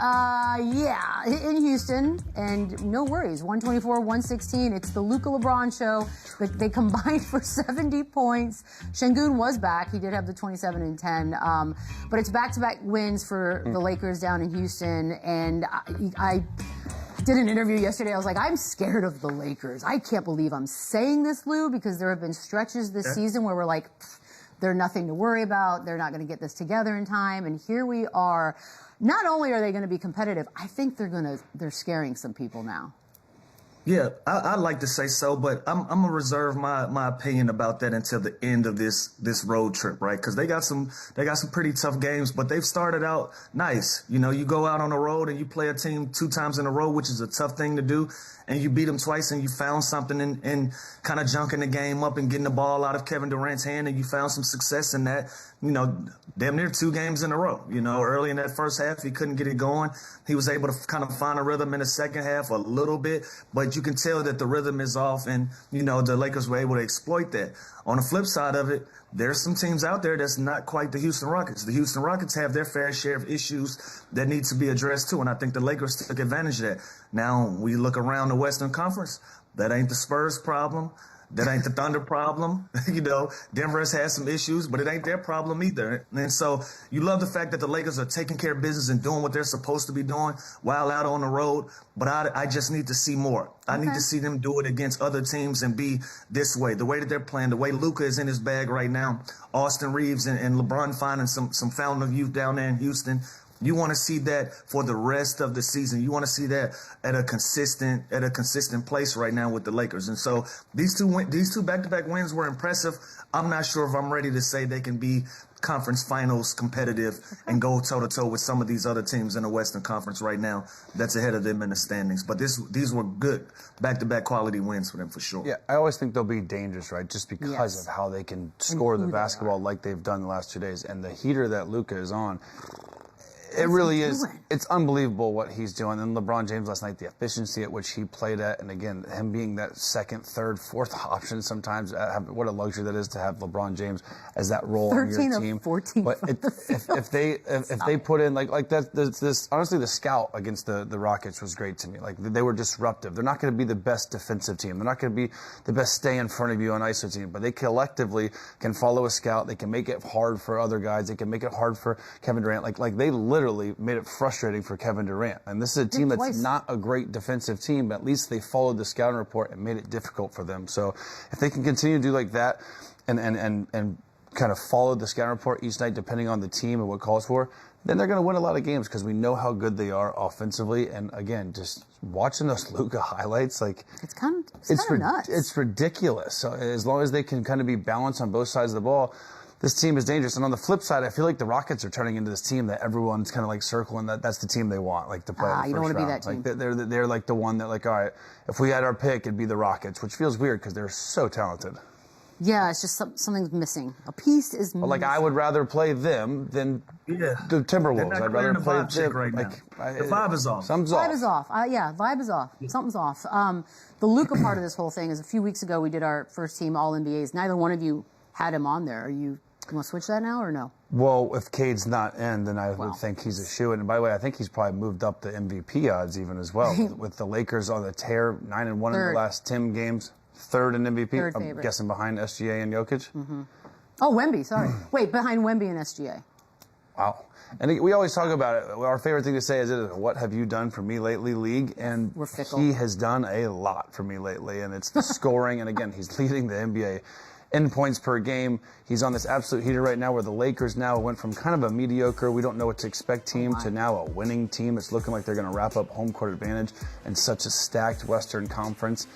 Yeah, in Houston, and no worries, 124-116. It's the Luka LeBron show. They combined for 70 points. Şengün was back. He did have the 27 and 10. But it's back-to-back wins for the Lakers down in Houston. And I did an interview yesterday. I was like, I'm scared of the Lakers. I can't believe I'm saying this, Lou, because there have been stretches this season where we're like, they're nothing to worry about. They're not going to get this together in time. And here we are. Not only are they going to be competitive, I think they're scaring some people now. Yeah, I'd like to say so, but I'm gonna reserve my opinion about that until the end of this road trip, right? Because they got some pretty tough games, but they've started out nice. You know, you go out on the road and you play a team 2 times in a row, which is a tough thing to do, and you beat them twice, and you found something in kind of junking the game up and getting the ball out of Kevin Durant's hand, and you found some success in that. You know, damn near 2 games in a row. You know, early in that first half, he couldn't get it going. He was able to kind of find a rhythm in the second half a little bit, but you can tell that the rhythm is off, and, you know, the Lakers were able to exploit that. On the flip side of it, there's some teams out there that's not quite the Houston Rockets. The Houston Rockets have their fair share of issues that need to be addressed too, and I think the Lakers took advantage of that. Now, we look around the Western Conference, that ain't the Spurs problem. That ain't the Thunder problem. You know, Denver has had some issues, but it ain't their problem either. And so you love the fact that the Lakers are taking care of business and doing what they're supposed to be doing while out on the road. But I just need to see more. I need to see them do it against other teams and be this way. The way that they're playing, the way Luka is in his bag right now, Austin Reeves and LeBron finding some fountain of youth down there in Houston. You want to see that for the rest of the season. You want to see that at a consistent place right now with the Lakers. And so these two back-to-back wins were impressive. I'm not sure if I'm ready to say they can be conference finals competitive and go toe-to-toe with some of these other teams in the Western Conference right now that's ahead of them in the standings. But these were good back-to-back quality wins for them for sure. Yeah, I always think they'll be dangerous, right, just because of how they can score the basketball like they've done the last 2 days. And the heater that Luka is on, it really is. It's unbelievable what he's doing. And LeBron James last night, the efficiency at which he played at, and again, him being that second, third, fourth option sometimes. What a luxury that is to have LeBron James as that role on your team. 13 of 14. But if they put in like that, this honestly, the scout against the Rockets was great to me. Like they were disruptive. They're not going to be the best defensive team. They're not going to be the best stay in front of you on ISO team. But they collectively can follow a scout. They can make it hard for other guys. They can make it hard for Kevin Durant. Like they literally made it frustrating for Kevin Durant. And this is a team that's not a great defensive team, but at least they followed the scouting report and made it difficult for them. So if they can continue to do like that and kind of follow the scouting report each night depending on the team and what calls for, then they're going to win a lot of games because we know how good they are offensively. And again, just watching those Luka highlights, like it's kind of nuts. It's ridiculous. So as long as they can kind of be balanced on both sides of the ball, this team is dangerous. And on the flip side, I feel like the Rockets are turning into this team that everyone's kind of like circling that's the team they want, like to play in the first you don't want to be round. that team. Like they're like the one that like, all right, if we had our pick, it'd be the Rockets, which feels weird because they're so talented. Yeah, it's just something's missing. A piece is missing. But like I would rather play them than the Timberwolves. I'd rather play them right now. The vibe is off. Something's off. Vibe is off. Vibe is off. Something's off. The Luka part of this whole thing is a few weeks ago we did our first team All-NBAs. Neither one of you had him on there. You want to switch that now or no? Well, if Cade's not in, then I would think he's a shoo-in. And by the way, I think he's probably moved up the MVP odds even as well. With the Lakers on the tear, 9-1 in the last 10 games. Third in MVP. Third I'm favorite. guessing behind SGA and Jokic. Oh, Wemby, sorry. Wait, behind Wemby and SGA. Wow. And we always talk about it. Our favorite thing to say is, what have you done for me lately, league? And we're fickle. He has done a lot for me lately, and it's the scoring. And again, he's leading the NBA in points per game. He's on this absolute heater right now where the Lakers now went from kind of a mediocre, we don't know what to expect team to now a winning team. It's looking like they're going to wrap up home court advantage in such a stacked Western Conference.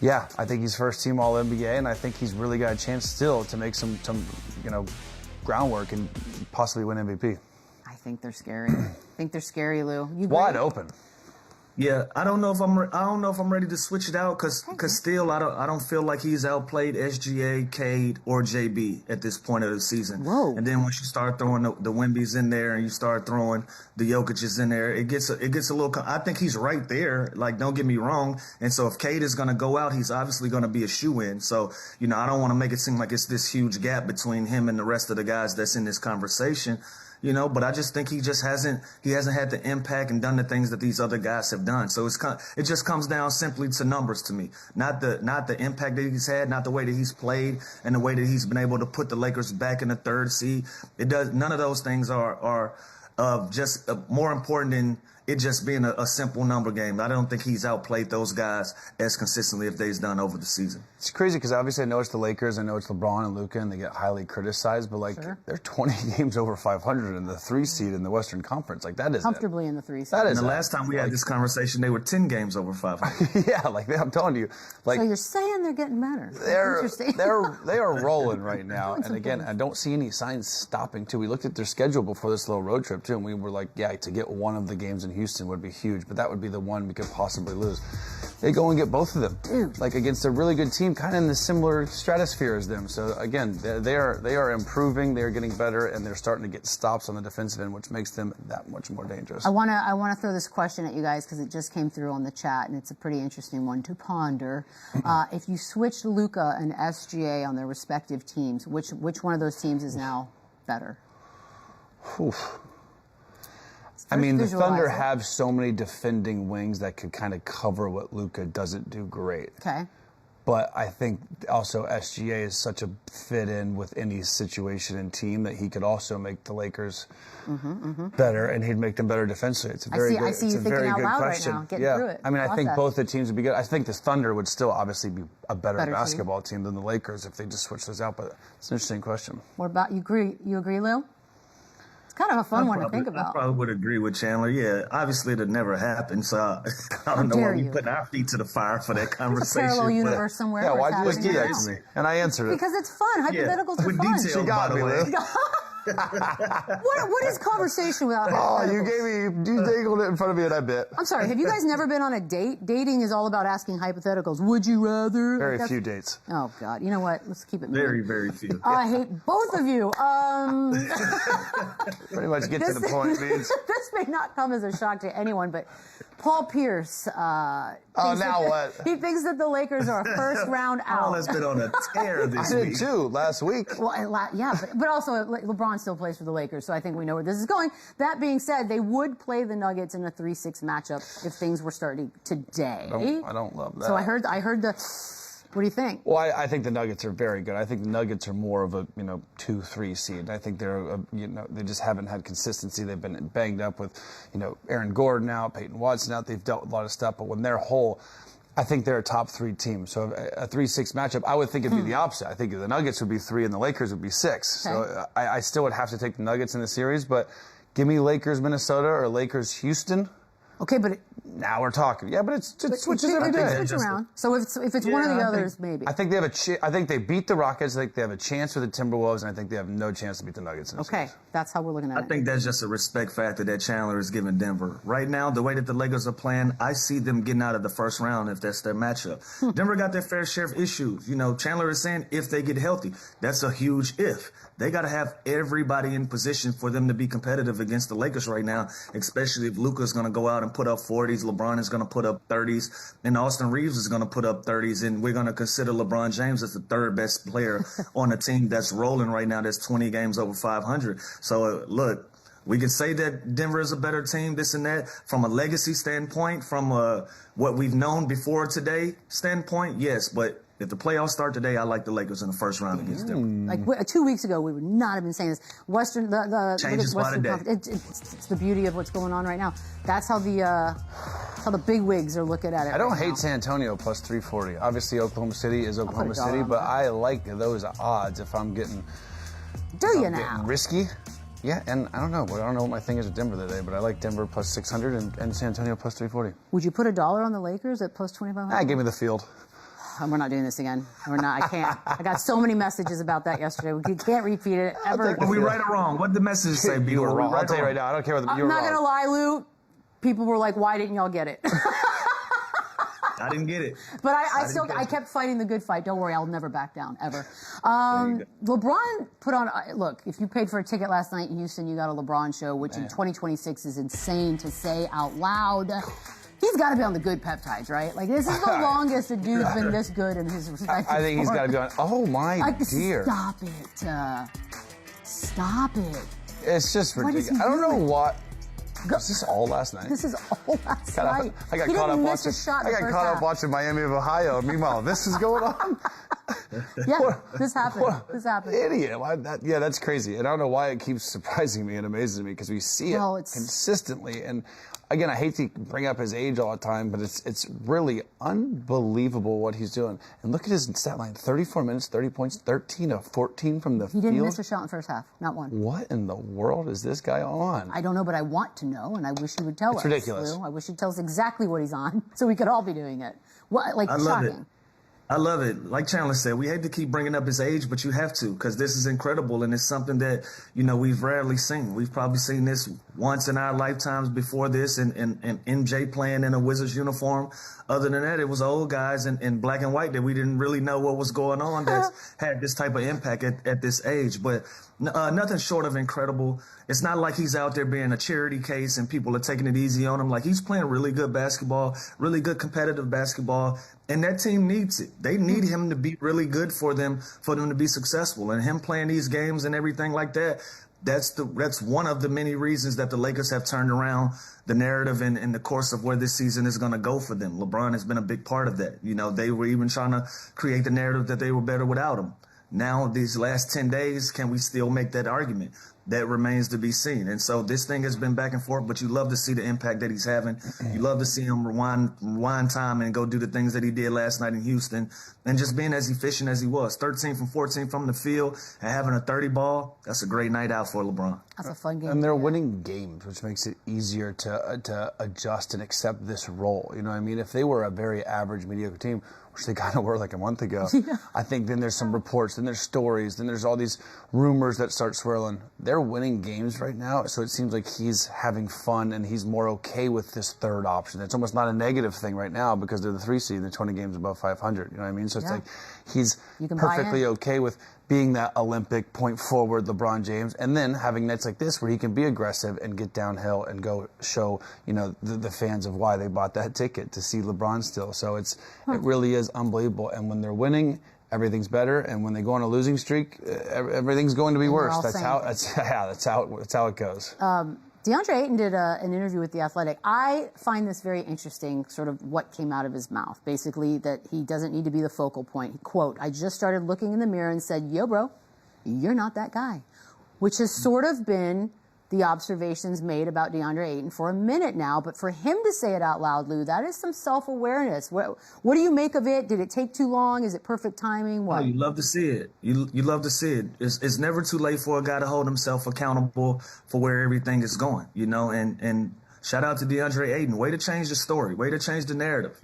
Yeah, I think he's first team All-NBA, and I think he's really got a chance still to make some groundwork and possibly win MVP. I think they're scary. I think they're scary, Lou. Wide open. Yeah, I don't know if I'm ready to switch it out because still I don't feel like he's outplayed SGA, Cade, or JB at this point of the season. Whoa. And then once you start throwing the Wembys in there and you start throwing the Jokic's in there, it gets a little. I think he's right there. Like, don't get me wrong. And so if Cade is going to go out, he's obviously going to be a shoe-in. So I don't want to make it seem like it's this huge gap between him and the rest of the guys that's in this conversation. but I just think he hasn't had the impact and done the things that these other guys have done. So it just comes down simply to numbers to me, not the impact that he's had, not the way that he's played and the way that he's been able to put the Lakers back in the third seed. None of those things are just more important than it just being a simple number game. I don't think he's outplayed those guys as consistently as they've done over the season. It's crazy because obviously I know it's the Lakers, I know it's LeBron and Luka, and they get highly criticized, but they're 20 games over 500 in the 3 seed in the Western Conference. That is comfortably in the 3 seed. That is and the last time we had this conversation, they were 10 games over 500. Yeah, I'm telling you. So you're saying they're getting better. They are rolling right now. And again, I don't see any signs stopping too. We looked at their schedule before this little road trip too, and we were like, yeah, to get one of the games in Houston would be huge, but that would be the one we could possibly lose. They go and get both of them, dude. Against a really good team, kind of in the similar stratosphere as them. So again, they are improving, they are getting better, and they're starting to get stops on the defensive end, which makes them that much more dangerous. I wanna throw this question at you guys because it just came through on the chat, and it's a pretty interesting one to ponder. If you switched Luka and SGA on their respective teams, which one of those teams is now better? Oof. I mean, the Thunder have so many defending wings that could kind of cover what Luka doesn't do great. Okay. But I think also SGA is such a fit-in with any situation and team that he could also make the Lakers better, and he'd make them better defensively. It's a very good, I see you thinking out loud right now, getting through it. I mean, I think both the teams would be good. I think this Thunder would still obviously be a better basketball team than the Lakers if they just switch those out, but it's an interesting question. What about you? You agree, Lou? It's kind of a fun one to think about. I probably would agree with Chandler. Yeah, obviously it never happened, so I don't know why we putting our feet to the fire for that conversation. It's a parallel universe somewhere. Yeah, why'd you just do that to me? And I answered it. Because it's fun. Hypotheticals are with fun. Details, she got me, Lou. What is conversation without hypotheticals? You dangled it in front of me and I bit. I'm sorry, have you guys never been on a date? Dating is all about asking hypotheticals. Would you rather? Very few dates. Oh, God. You know what? Let's keep it moving. Very, very few. I hate both of you. Pretty much get to the point, Beans. This may not come as a shock to anyone, but Paul Pierce. What? He thinks that the Lakers are a first round out. Paul has been on a tear this week. I did too, last week. Well, yeah, but also LeBron still plays for the Lakers, so I think we know where this is going. That being said, they would play the Nuggets in a 3-6 matchup if things were starting today. I don't love that. So I heard the. What do you think? Well, I think the Nuggets are very good. I think the Nuggets are more of a 2-3 seed. I think they're they just haven't had consistency. They've been banged up with Aaron Gordon out, Peyton Watson out. They've dealt with a lot of stuff, but when they're whole, I think they're a top 3 team. So a 3-6 matchup, I would think it'd be the opposite. I think the Nuggets would be 3 and the Lakers would be 6. Okay. So I still would have to take the Nuggets in the series, but give me Lakers Minnesota or Lakers Houston. Okay, but now we're talking. Yeah, but it switches every day. Switch around. So if it's one of the others, maybe. I think they have I think they beat the Rockets. I think they have a chance with the Timberwolves, and I think they have no chance to beat the Nuggets. Okay, that's how we're looking at it. I think that's just a respect factor that Chandler is giving Denver. Right now, the way that the Lakers are playing, I see them getting out of the first round if that's their matchup. Denver got their fair share of issues. Chandler is saying if they get healthy. That's a huge if. They got to have everybody in position for them to be competitive against the Lakers right now, especially if Luka's going to go out and put up 40s, LeBron is going to put up 30s, and Austin Reeves is going to put up 30s, and we're going to consider LeBron James as the third best player on a team that's rolling right now that's 20 games over 500. So, look, we can say that Denver is a better team, this and that. From a legacy standpoint, from what we've known before today standpoint, yes, but if the playoffs start today, I like the Lakers in the first round against Denver. Like 2 weeks ago, we would not have been saying this. The changes by the day. It's the beauty of what's going on right now. That's how the big wigs are looking at it. I don't hate San Antonio plus 340. Obviously, Oklahoma City is Oklahoma City, but I like those odds if I'm getting. Getting risky? Yeah, and I don't know what my thing is with Denver today, but I like Denver plus 600 and San Antonio plus 340. Would you put $1 on the Lakers at plus 2,500? Give me the field. We're not doing this again. We're not. I can't. I got so many messages about that yesterday. We can't repeat it ever. Were we right or wrong? What did the message say? You were wrong. I'll tell you right now. I don't care whether you were wrong. I'm not going to lie, Lou. People were like, why didn't y'all get it? I didn't get it. But I kept fighting the good fight. Don't worry, I'll never back down, ever. LeBron put on, look, if you paid for a ticket last night in Houston, you got a LeBron show, which in 2026 is insane to say out loud. He's got to be on the good peptides, right? Like, this is the longest a dude's been this good in his respective I think he's got to be on, oh my dear. Stop it. Stop it. It's just What is ridiculous. he I don't know doing? what. Was this all last night? This is all last night. I got He caught up didn't miss watching. a shot I in the got first caught half. up watching Miami of Ohio. Meanwhile, this is going on. Yeah, this happened. This happened. Idiot. Yeah, that's crazy. And I don't know why it keeps surprising me and amazes me because we see it consistently. And again, I hate to bring up his age all the time, but it's really unbelievable what he's doing. And look at his stat line: 34 minutes, 30 points, 13 of 14 from the field. He didn't miss a shot in the first half, not one. What in the world is this guy on? I don't know, but I want to know, and I wish he would tell us. It's ridiculous. Lou. I wish he'd tell us exactly what he's on, so we could all be doing it. What, like, I love shocking. it. I love it. Like Chandler said, we hate to keep bringing up his age, but you have to, because this is incredible, and it's something that, we've rarely seen. We've probably seen this once in our lifetimes before this, and MJ playing in a Wizards uniform. Other than that, it was old guys in black and white that we didn't really know what was going on that had this type of impact at this age. But nothing short of incredible. It's not like he's out there being a charity case and people are taking it easy on him. Like, he's playing really good basketball, really good competitive basketball, and that team needs it. They need him to be really good for them to be successful. And him playing these games and everything like that, that's one of the many reasons that the Lakers have turned around the narrative and the course of where this season is going to go for them. LeBron has been a big part of that. They were even trying to create the narrative that they were better without him. Now, these last 10 days, can we still make that argument? That remains to be seen. And so this thing has been back and forth, but you love to see the impact that he's having. You love to see him rewind time and go do the things that he did last night in Houston and just being as efficient as he was. 13 from 14 from the field and having a 30 ball, that's a great night out for LeBron. That's a fun game. And they're winning games, which makes it easier to adjust and accept this role. You know what I mean? If they were a very average, mediocre team, which they kind of were like a month ago, I think then there's some reports, then there's stories, then there's all these rumors that start swirling. They're winning games right now, so it seems like he's having fun and he's more okay with this third option. It's almost not a negative thing right now because they're the 3 seed and they're 20 games above 500. You know what I mean? So it's like he's perfectly okay with being that Olympic point forward LeBron James, and then having nights like this where he can be aggressive and get downhill and go show the fans of why they bought that ticket to see LeBron still. So it really is unbelievable. And when they're winning, everything's better, and when they go on a losing streak, everything's going to be worse. That's how it goes. DeAndre Ayton did an interview with The Athletic. I find this very interesting, sort of what came out of his mouth. Basically, that he doesn't need to be the focal point. Quote, "I just started looking in the mirror and said, yo, bro, you're not that guy," which has sort of been the observations made about DeAndre Ayton for a minute now. But for him to say it out loud, Lou, that is some self-awareness. What do you make of it? Did it take too long? Is it perfect timing? What? Oh, you love to see it. You love to see it. It's never too late for a guy to hold himself accountable for where everything is going, and shout out to DeAndre Ayton. Way to change the story. Way to change the narrative.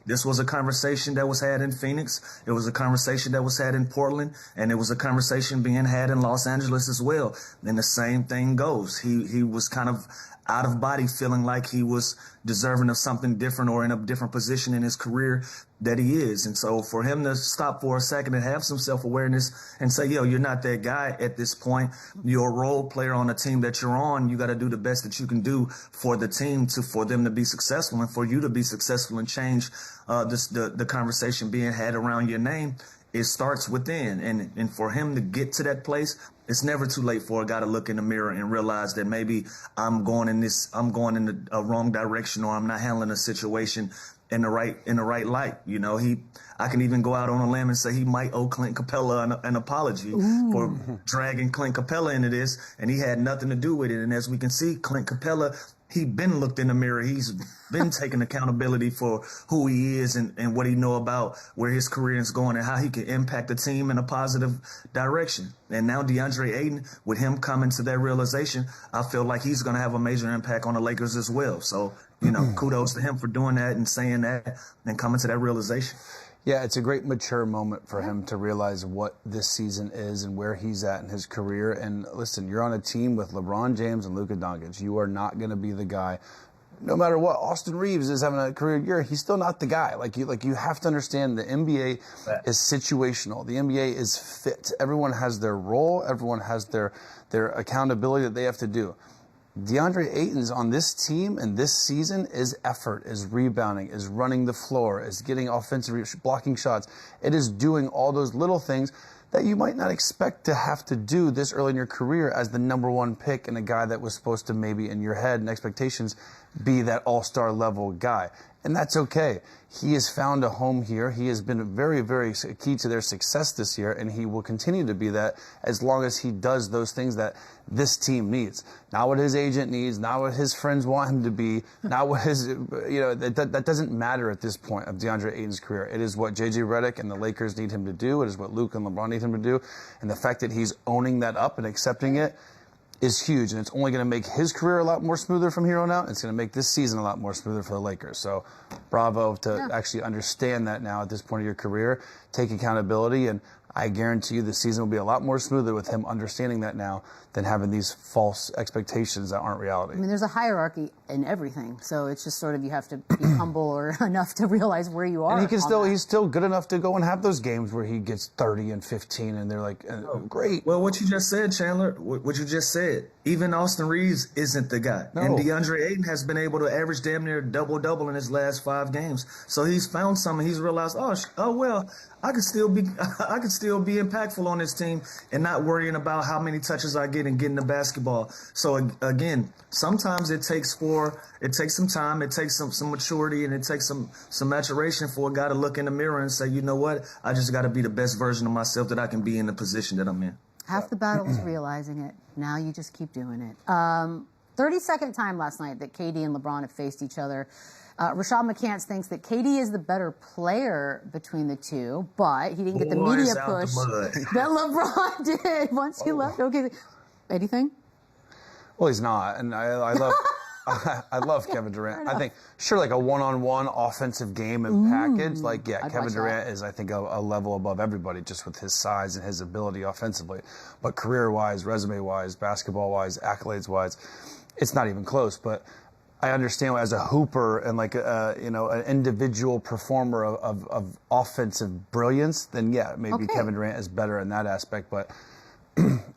This was a conversation that was had in Phoenix. It was a conversation that was had in Portland, and it was a conversation being had in Los Angeles as well. And the same thing goes. He was kind of out of body, feeling like he was deserving of something different or in a different position in his career that he is. And so for him to stop for a second and have some self-awareness and say, yo, you're not that guy at this point. You're a role player on the team that you're on. You got to do the best that you can do for the team for them to be successful and for you to be successful and change the conversation being had around your name. It starts within. And for him to get to that place, it's never too late for a guy to look in the mirror and realize that maybe I'm going in a wrong direction, or I'm not handling a situation in the right light. I can even go out on a limb and say he might owe Clint Capella an apology for dragging Clint Capella into this, and he had nothing to do with it. And as we can see, Clint Capella, he been looked in the mirror. He's been taking accountability for who he is and what he know about where his career is going and how he can impact the team in a positive direction. And now DeAndre Ayton, with him coming to that realization, I feel like he's going to have a major impact on the Lakers as well. So, kudos to him for doing that and saying that and coming to that realization. Yeah, it's a great mature moment for him to realize what this season is and where he's at in his career. And listen, you're on a team with LeBron James and Luka Doncic. You are not going to be the guy. No matter what, Austin Reeves is having a career year. He's still not the guy. You have to understand the NBA is situational. The NBA is fit. Everyone has their role. Everyone has their accountability that they have to do. DeAndre Ayton's on this team and this season is effort, is rebounding, is running the floor, is getting offensive, blocking shots. It is doing all those little things that you might not expect to have to do this early in your career as the #1 pick and a guy that was supposed to maybe in your head and expectations be that all-star level guy. And that's okay. He has found a home here. He has been very, very key to their success this year, and he will continue to be that as long as he does those things that this team needs. Not what his agent needs, not what his friends want him to be, not what his, that doesn't matter at this point of DeAndre Ayton's career. It is what J.J. Redick and the Lakers need him to do. It is what Luka and LeBron need him to do. And the fact that he's owning that up and accepting it is huge, and it's only going to make his career a lot more smoother from here on out. It's going to make this season a lot more smoother for the Lakers. So bravo to actually understand that now at this point of your career, take accountability, and I guarantee you the season will be a lot more smoother with him understanding that now than having these false expectations that aren't reality. I mean, there's a hierarchy in everything, so it's just sort of you have to be humble or enough to realize where you are. And he's still good enough to go and have those games where he gets 30 and 15, and they're like, great. Well, what you just said, Chandler, what you just said, even Austin Reeves isn't the guy. No. And DeAndre Ayton has been able to average damn near double-double in his last 5 games. So he's found something. He's realized, oh well, I could still be impactful on this team and not worrying about how many touches I get and getting the basketball. So again, sometimes it takes some time, it takes some maturity, and it takes some maturation for a guy to look in the mirror and say, you know what, I just got to be the best version of myself that I can be in the position that I'm in. Half the battle is realizing it. Now you just keep doing it. 32nd time last night that KD and LeBron have faced each other. Rashad McCants thinks that KD is the better player between the two, but he didn't get the media push that LeBron did once he left. Okay, anything? Well, he's not, and I love I love Kevin Durant. I think sure, like a one-on-one offensive game and package, Kevin Durant is, I think, a level above everybody just with his size and his ability offensively. But career-wise, resume-wise, basketball-wise, accolades-wise, it's not even close. But I understand as a hooper and like an individual performer of offensive brilliance, then maybe Kevin Durant is better in that aspect. But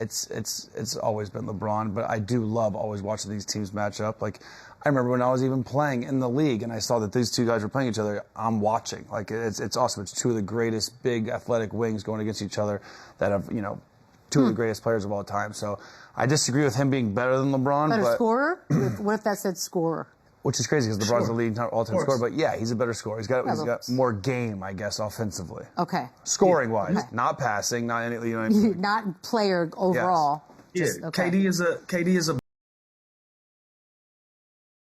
it's always been LeBron. But I do love always watching these teams match up. Like I remember when I was even playing in the league and I saw that these two guys were playing each other. I'm watching. Like it's awesome. It's two of the greatest big athletic wings going against each other that have two of the greatest players of all time. So I disagree with him being better than LeBron. Better scorer? What if that said scorer? Which is crazy because LeBron's the leading all-time scorer. But yeah, he's a better scorer. He's got more game, I guess, offensively. Okay. Scoring-wise, not passing, not any. Not player overall. Yeah. KD is a